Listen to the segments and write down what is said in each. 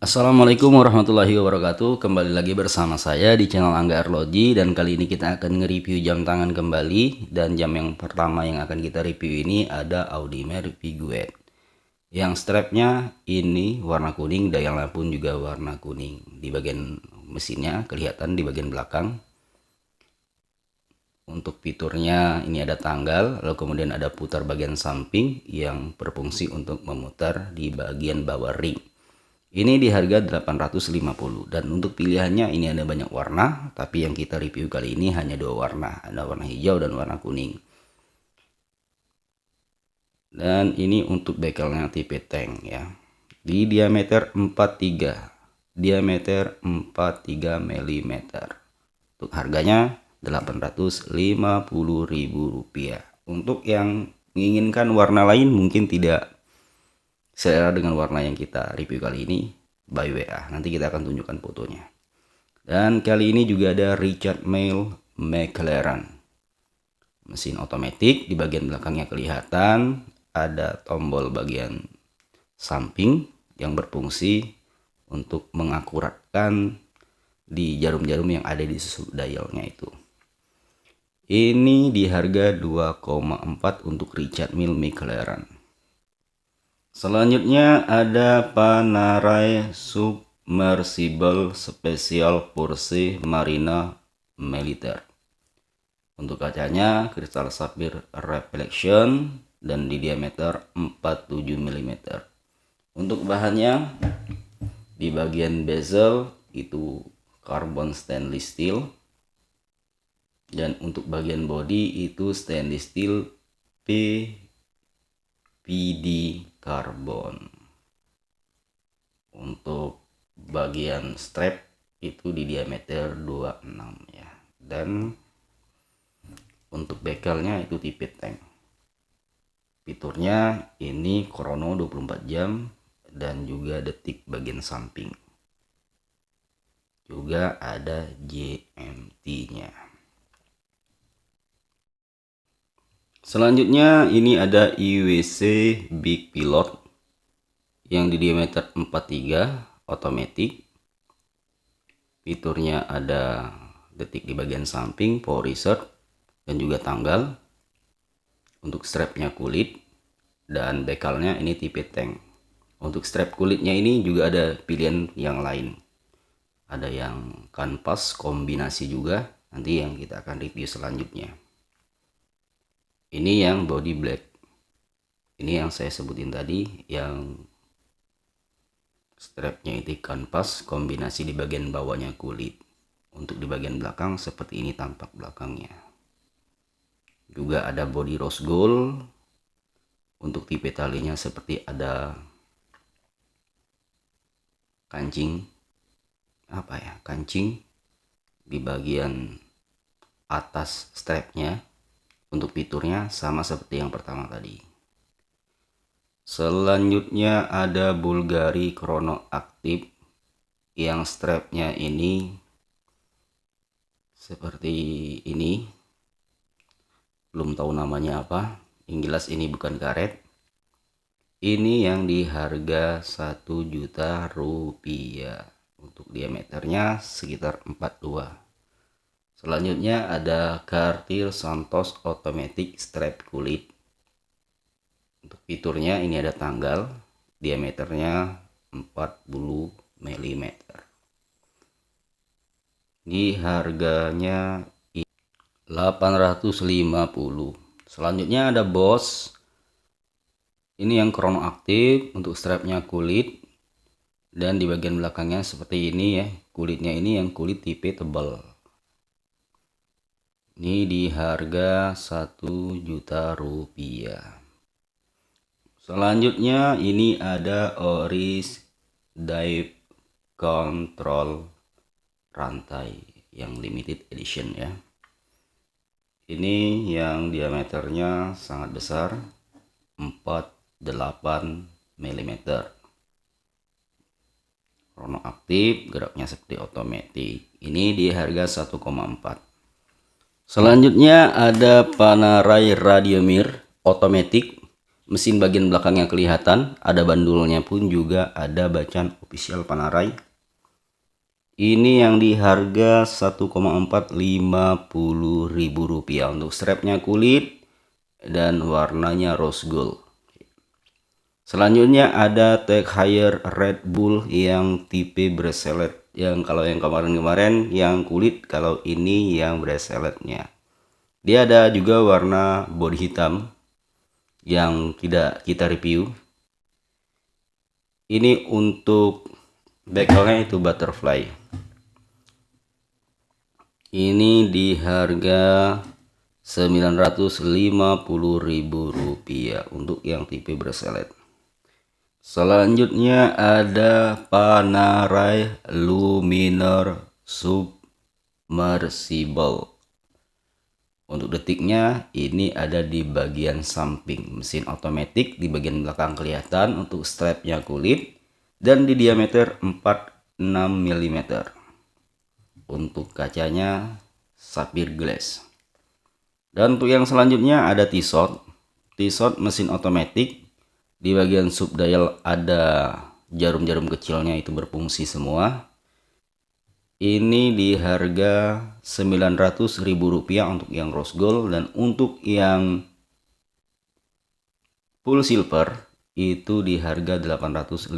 Assalamualaikum warahmatullahi wabarakatuh. Kembali lagi bersama saya di channel Angga Arloji, dan kali ini kita akan nge-review jam tangan kembali. Dan jam yang pertama yang akan kita review ini ada Audemars Piguet. Yang strapnya ini warna kuning, dayangnya pun juga warna kuning. Di bagian mesinnya kelihatan di bagian belakang. Untuk fiturnya ini ada tanggal, lalu kemudian ada putar bagian samping yang berfungsi untuk memutar di bagian bawah ring. Ini di harga 850, dan untuk pilihannya ini ada banyak warna, tapi yang kita review kali ini hanya dua warna, ada warna hijau dan warna kuning. Dan ini untuk bekelnya tipe tank ya, di diameter 43 mm. Untuk harganya Rp850.000. Untuk yang menginginkan warna lain mungkin tidak selera dengan warna yang kita review kali ini, by WA, nanti kita akan tunjukkan fotonya. Dan kali ini juga ada Richard Mille McLaren, mesin otomatis. Di bagian belakangnya kelihatan ada tombol bagian samping yang berfungsi untuk mengakuratkan di jarum-jarum yang ada di susu dialnya itu. Ini di harga 2,4 untuk Richard Mille McLaren. Selanjutnya ada Panerai Submersible Special Force Marina Militaire. Untuk kacanya kristal sapphire reflection dan di diameter 47 mm. Untuk bahannya di bagian bezel itu karbon stainless steel, dan untuk bagian bodi itu stainless steel PD karbon. Untuk bagian strap itu di diameter 26 ya, dan untuk bekelnya itu tipe tank. Fiturnya ini krono 24 jam dan juga detik bagian samping, juga ada GMT-nya. Selanjutnya ini ada IWC Big Pilot yang di diameter 43 otomatis. Fiturnya ada detik di bagian samping, power reset, dan juga tanggal. Untuk strapnya kulit, dan bekalnya ini tipe tank. Untuk strap kulitnya ini juga ada pilihan yang lain, ada yang kanvas kombinasi juga, nanti yang kita akan review selanjutnya. Ini yang body black, ini yang saya sebutin tadi, yang strapnya itu kanvas kombinasi di bagian bawahnya kulit. Untuk di bagian belakang seperti ini tampak belakangnya. Juga ada body rose gold. Untuk tipe talinya seperti ada kancing di bagian atas strapnya. Untuk fiturnya sama seperti yang pertama tadi. Selanjutnya ada Bulgari Chrono Active yang strapnya ini seperti ini, belum tahu namanya apa, yang jelas ini bukan karet. Ini yang di harga Rp1.000.000. Untuk diameternya sekitar 42. Selanjutnya ada Cartier Santos Automatic Strap Kulit. Untuk fiturnya ini ada tanggal, diameternya 40 mm. Di harganya 850. Selanjutnya ada Boss. Ini yang chrono aktif, untuk strapnya kulit, dan di bagian belakangnya seperti ini ya, kulitnya ini yang kulit tipe tebal. Ini di harga Rp1.000.000. Selanjutnya ini ada Oris Dive Control rantai yang limited edition ya. Ini yang diameternya sangat besar, 48 mm. Chrono aktif, geraknya seperti otomatis. Ini di harga 1,4. Selanjutnya ada Panerai Radiomir otomatis Mesin bagian belakangnya kelihatan, ada bandulnya pun juga ada bacaan official Panerai. Ini yang di harga 1,450.000 rupiah. Untuk strapnya kulit dan warnanya rose gold. Selanjutnya ada Tag Heuer Red Bull yang tipe bracelet. Yang kalau yang kemarin-kemarin yang kulit, kalau ini yang braceletnya. Dia ada juga warna bodi hitam yang tidak kita review. Ini untuk bekelnya itu butterfly. Ini di harga 950.000 rupiah untuk yang tipe bracelet. Selanjutnya ada Panerai Luminor Submersible. Untuk detiknya ini ada di bagian samping, mesin otomatis di bagian belakang kelihatan. Untuk strapnya kulit dan di diameter 46 mm. Untuk kacanya sapphire glass. Dan untuk yang selanjutnya ada T-shot mesin otomatis. Di bagian sub dial ada jarum-jarum kecilnya itu berfungsi semua. Ini di harga 900.000 rupiah untuk yang rose gold, dan untuk yang full silver itu di harga 850.000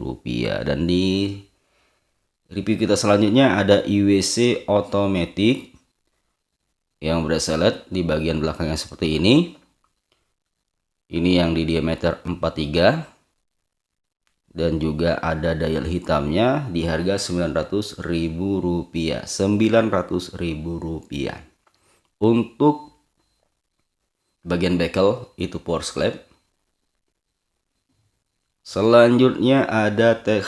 rupiah. Dan di review kita selanjutnya ada IWC otomatis yang bracelet di bagian belakangnya seperti ini. Ini yang di diameter 43 dan juga ada dial hitamnya di harga 900.000 rupiah. 900.000 rupiah. Untuk bagian bekel itu power slab. Selanjutnya ada Tag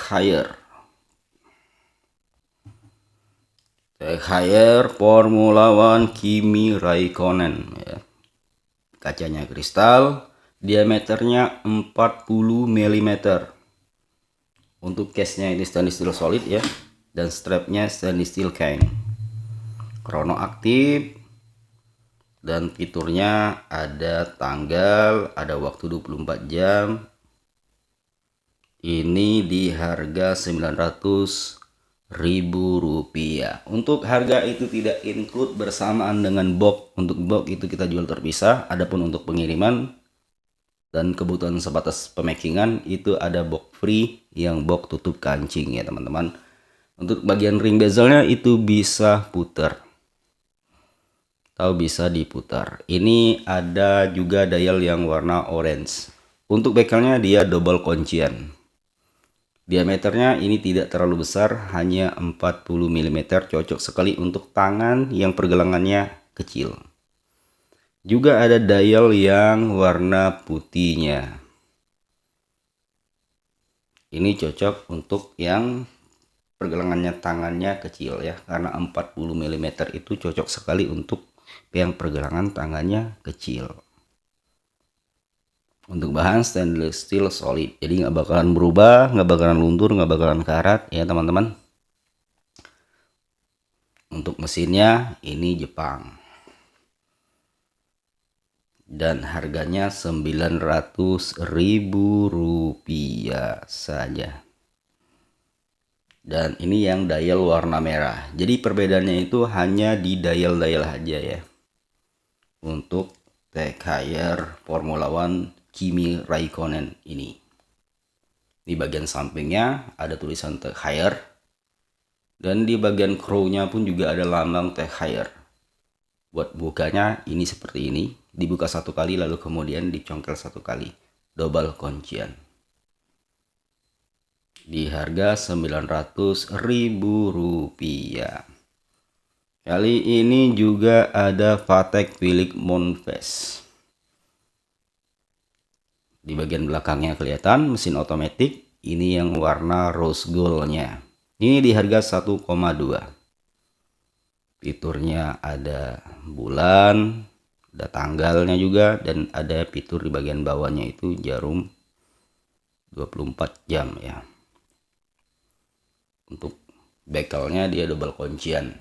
Heuer Formula One Kimi Raikkonen ya. Kacanya kristal, diameternya 40 mm. Untuk case-nya ini stainless steel solid ya, dan strapnya stainless steel kain. Krono aktif, dan fiturnya ada tanggal, ada waktu 24 jam. Ini di harga 900.000 rupiah. Untuk harga itu tidak include bersamaan dengan box. Untuk box itu kita jual terpisah. Adapun untuk pengiriman dan kebutuhan sebatas pemakingan itu ada box free yang box tutup kancing ya teman-teman. Untuk bagian ring bezelnya itu bisa putar atau bisa diputar. Ini ada juga dial yang warna orange. Untuk bekelnya dia double kuncian. Diameternya ini tidak terlalu besar, hanya 40 mm, cocok sekali untuk tangan yang pergelangannya kecil. Juga ada dial yang warna putihnya. Ini cocok untuk yang pergelangannya tangannya kecil ya, karena 40 mm itu cocok sekali untuk yang pergelangan tangannya kecil. Untuk bahan stainless steel solid, jadi nggak bakalan berubah, nggak bakalan luntur, nggak bakalan karat ya teman-teman. Untuk mesinnya ini Jepang, dan harganya 900.000 rupiah saja. Dan ini yang dial warna merah, jadi perbedaannya itu hanya di dial-dial aja ya. Untuk Tag Heuer Formula One Kimi Raikkonen ini, di bagian sampingnya ada tulisan Tag Heuer, dan di bagian crow-nya pun juga ada lambang Tag Heuer. Buat bukanya ini seperti ini, dibuka satu kali lalu kemudian dicongkel satu kali, double kuncian. Di harga 900.000 rupiah. Kali ini juga ada Patek Philippe Monfils. Di bagian belakangnya kelihatan mesin otomatis. Ini yang warna rose goldnya. Ini di harga 1,2. Fiturnya ada bulan, ada tanggalnya juga, dan ada fitur di bagian bawahnya itu jarum 24 jam ya. Untuk bekelnya dia double kuncian.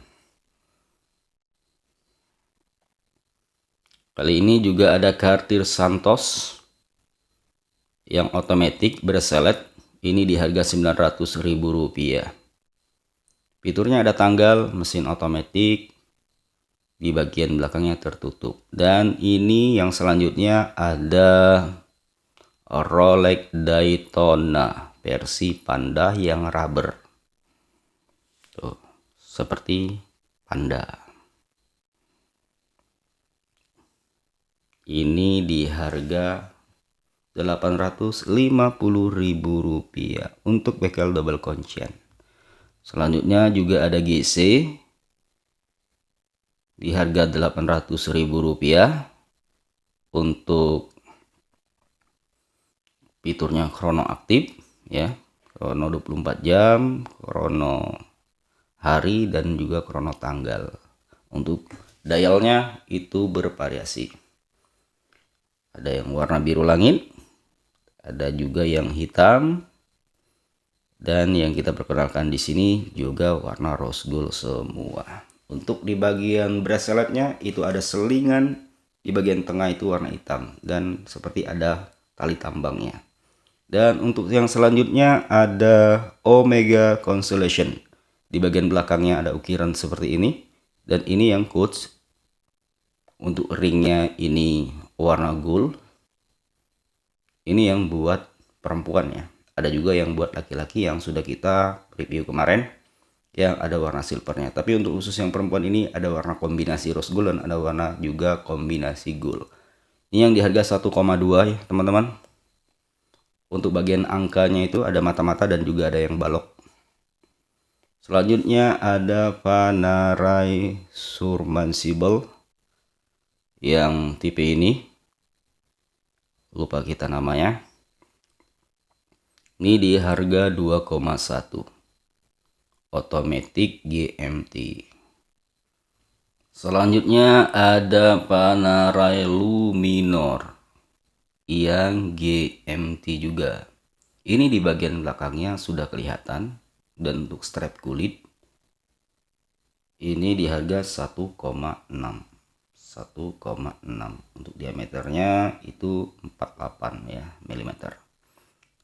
Kali ini juga ada Cartier Santos yang otomatis berselet ini di harga Rp900.000. Fiturnya ada tanggal, mesin otomatis, di bagian belakangnya tertutup. Dan ini yang selanjutnya ada Rolex Daytona versi Panda yang rubber. Tuh, seperti Panda. Ini di harga Rp850.000 untuk bekel double kuncian. Selanjutnya juga ada GC di harga Rp800.000 untuk fiturnya krono aktif ya, krono 24 jam, krono hari, dan juga krono tanggal. Untuk dialnya itu bervariasi, ada yang warna biru langit, ada juga yang hitam, dan yang kita perkenalkan di sini juga warna rose gold semua. Untuk di bagian braceletnya itu ada selingan, di bagian tengah itu warna hitam dan seperti ada tali tambangnya. Dan untuk yang selanjutnya ada Omega Constellation. Di bagian belakangnya ada ukiran seperti ini, dan ini yang coach. Untuk ringnya ini warna gold. Ini yang buat perempuan ya. Ada juga yang buat laki-laki yang sudah kita review kemarin, yang ada warna silvernya. Tapi untuk khusus yang perempuan ini ada warna kombinasi rose gold dan ada warna juga kombinasi gold. Ini yang di harga 1,2 ya teman-teman. Untuk bagian angkanya itu ada mata-mata dan juga ada yang balok. Selanjutnya ada Panerai Submersible yang tipe ini, lupa kita namanya. Ini di harga 2,1, otomatis GMT. Selanjutnya ada Panerai Luminor yang GMT juga. Ini di bagian belakangnya sudah kelihatan, dan untuk strap kulit ini di harga 1,6. Untuk diameternya itu 48 ya mm.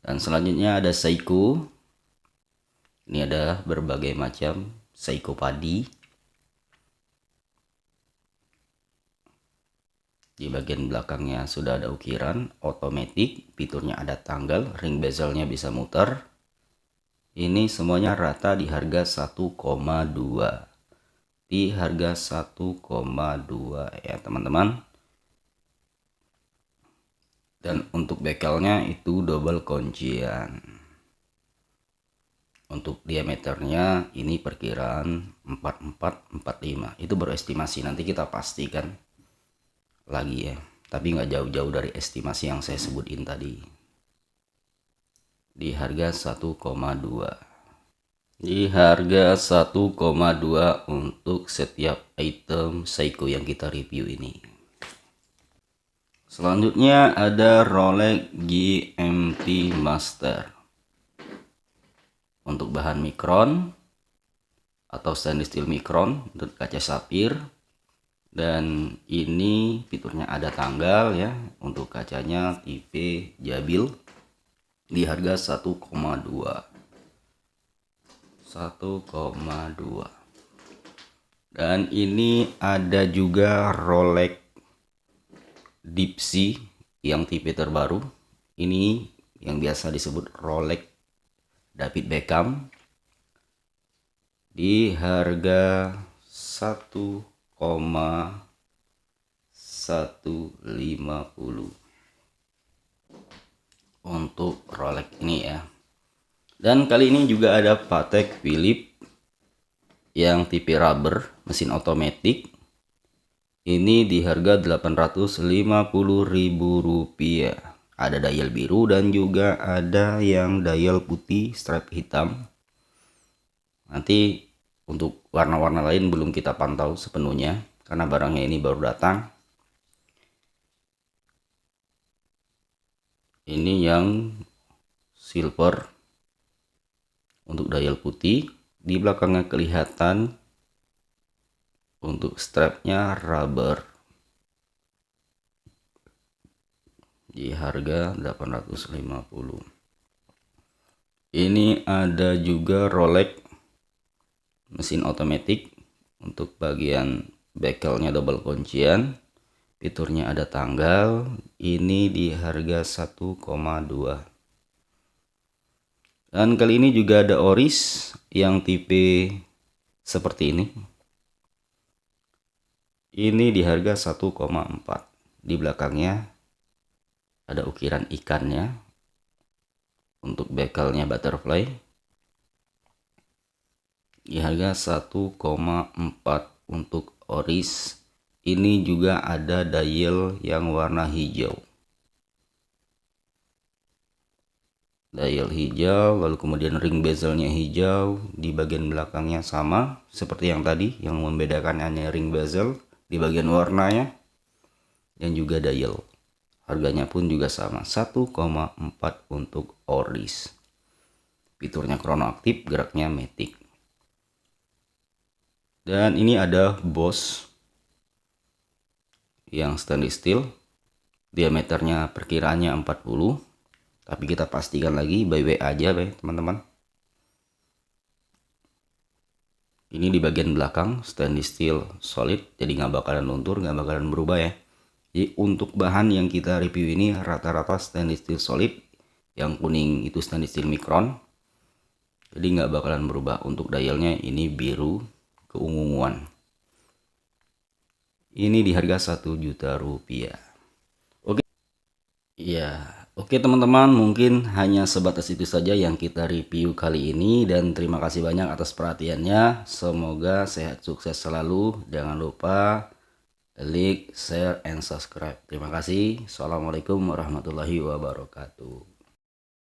Dan selanjutnya ada Seiko. Ini ada berbagai macam Seiko padi. Di bagian belakangnya sudah ada ukiran, otomatis, fiturnya ada tanggal, ring bezelnya bisa muter. Ini semuanya rata di harga 1,2. Di harga 1,2 ya teman-teman. Dan untuk bekelnya itu double kuncian. Untuk diameternya ini perkiraan 44-45. Itu baru estimasi, nanti kita pastikan lagi ya, tapi nggak jauh-jauh dari estimasi yang saya sebutin tadi. Di harga 1,2. Di harga 1,2 untuk setiap item Seiko yang kita review ini. Selanjutnya ada Rolex GMT Master. Untuk bahan mikron atau stainless steel mikron dan kaca sapphire. Dan ini fiturnya ada tanggal ya. Untuk kacanya tipe Jabil di harga 1,2. Dan ini ada juga Rolex Deep Sea yang tipe terbaru. Ini yang biasa disebut Rolex David Beckham di harga 1,150 untuk Rolex ini ya. Dan kali ini juga ada Patek Philippe yang tipe rubber, mesin otomatis. Ini di harga Rp850.000. Ada dial biru dan juga ada yang dial putih strap hitam. Nanti untuk warna-warna lain belum kita pantau sepenuhnya karena barangnya ini baru datang. Ini yang silver untuk dial putih. Di belakangnya kelihatan untuk strapnya rubber. di harga 850. Ini ada juga Rolex mesin otomatis untuk bagian bekelnya double kuncian, fiturnya ada tanggal, ini di harga 1,2. Dan kali ini juga ada Oris yang tipe seperti ini. Ini di harga 1,4. Di belakangnya ada ukiran ikannya untuk bekelnya butterfly. Di harga 1,4 untuk Oris. Ini juga ada dial yang warna hijau. Dial hijau, lalu kemudian ring bezelnya hijau, di bagian belakangnya sama seperti yang tadi, yang membedakan hanya ring bezel di bagian warnanya, dan juga dial. Harganya pun juga sama, 1,4 untuk Oris. Fiturnya chronoaktif, geraknya matic. Dan ini ada Boss yang stainless steel, diameternya perkiraannya 40, tapi kita pastikan lagi by WA aja teman-teman. Ini di bagian belakang stainless steel solid, jadi nggak bakalan luntur, nggak bakalan berubah ya. Jadi untuk bahan yang kita review ini rata-rata stainless steel solid, yang kuning itu stainless steel micron, jadi nggak bakalan berubah. Untuk dialnya ini biru keunguan. Ini di harga 1 juta rupiah. Oke ya, oke teman-teman, mungkin hanya sebatas itu saja yang kita review kali ini, dan terima kasih banyak atas perhatiannya. Semoga sehat sukses selalu. Jangan lupa like, share, and subscribe. Terima kasih. Assalamualaikum warahmatullahi wabarakatuh.